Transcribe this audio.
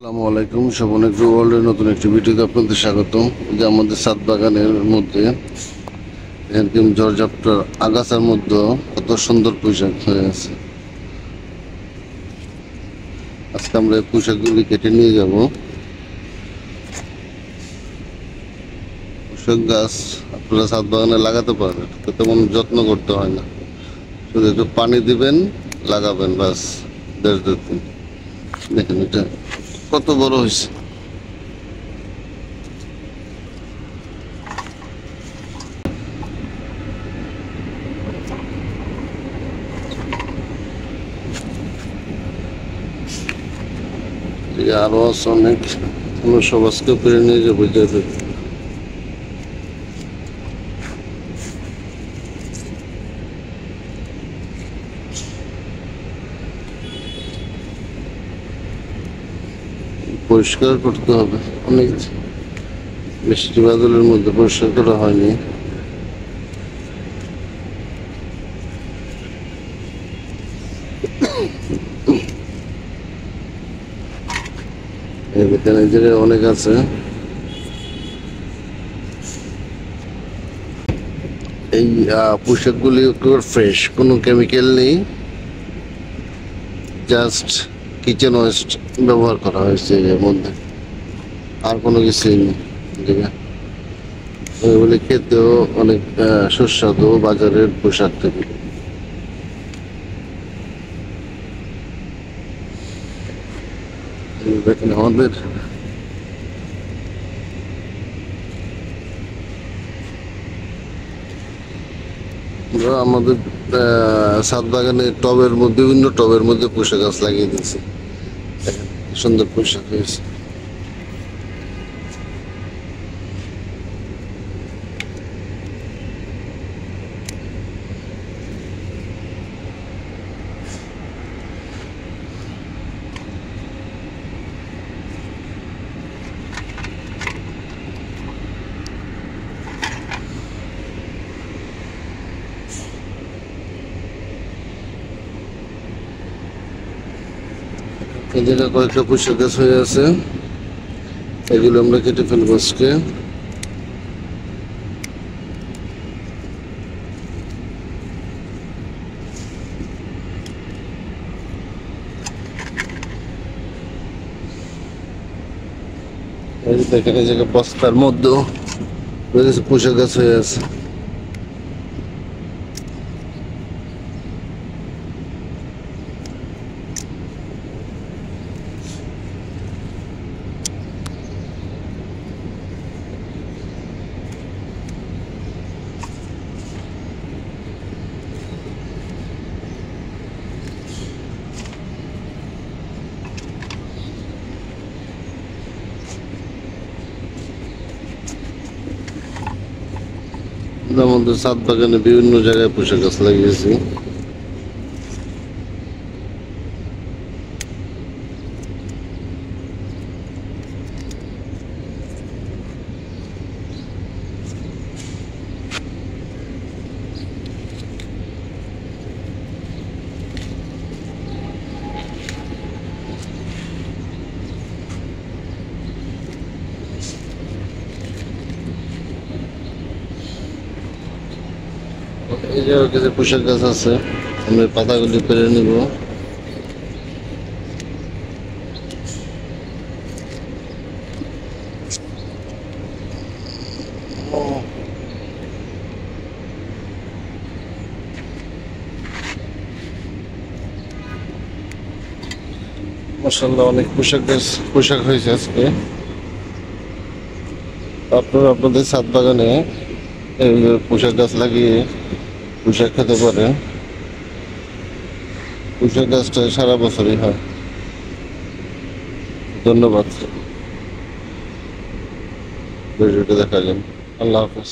আসসালামু আলাইকুম, শোভন এগ্রো ওয়ার্ল্ডের নতুন একটি ভিডিওতে আপনাদের স্বাগতম। যে আমাদের ছাদ বাগানের মধ্যে এরকম ঝড়ঝাপটার আগাছার মধ্যে কত সুন্দর পোশাক হয়ে আছে। আজকে আমরা এই পোশাকগুলি কেটে নিয়ে যাব। পোশাক গাছ আপনারা ছাদ বাগানে লাগাতে পারেন, তেমন যত্ন করতে হয় না, শুধু একটু পানি দিবেন, লাগাবেন, বাস। দেড় দিন দেখেন এটা কত বড় হয়েছে। আরো আছে অনেক, আমরা সবাইকে পেরে নিয়ে যাবো। পরিষ্কার করতে হবে, অনেক বৃষ্টি বাদলের মধ্যে পরিষ্কার করা হয়নি। এখানে জায়গায় অনেক আছে। এই পোশাকগুলি ফ্রেশ, কোনো কেমিক্যাল নেই, জাস্ট কিচেন ওয়েস্ট ব্যবহার করা হয়েছে এর মধ্যে, আর কোনো কিছুই নেই। এগুলি খেতেও অনেক সুস্বাদু বাজারের পোশাক থেকে। দেখেন আমাদের আমাদের ছাদ বাগানে টবের মধ্যে, বিভিন্ন টবের মধ্যে পোশাক গাছ লাগিয়ে দিয়েছে। দেখেন সুন্দর পোশাক হয়েছে। এই জায়গায় কয়েকটা পোশাক গাছ হয়ে আছে, এগুলো আমরা কেটে ফেলবো আজকে। দেখেন এই জায়গায় বস্তার মধ্যেও পোশাক গাছ হয়ে আছে। আমাদের ছাদ বাগানে বিভিন্ন জায়গায় পোশাক গাছ লাগিয়েছি। এই জায়গায় কিছু পোশাক গাছ আছে, আমি পাতাগুলি পেরে নিব। মাশাআল্লাহ, অনেক পোশাক হয়েছে আজকে। আপনারা আপনাদের ছাদ বাগানে এই পোশাক গাছ লাগিয়ে পোশাক খেতে পারেন। পোশাক গাছটা সারা বছরই হয়। ধন্যবাদ ভিডিওটা দেখার জন্য। আল্লাহ হাফেজ।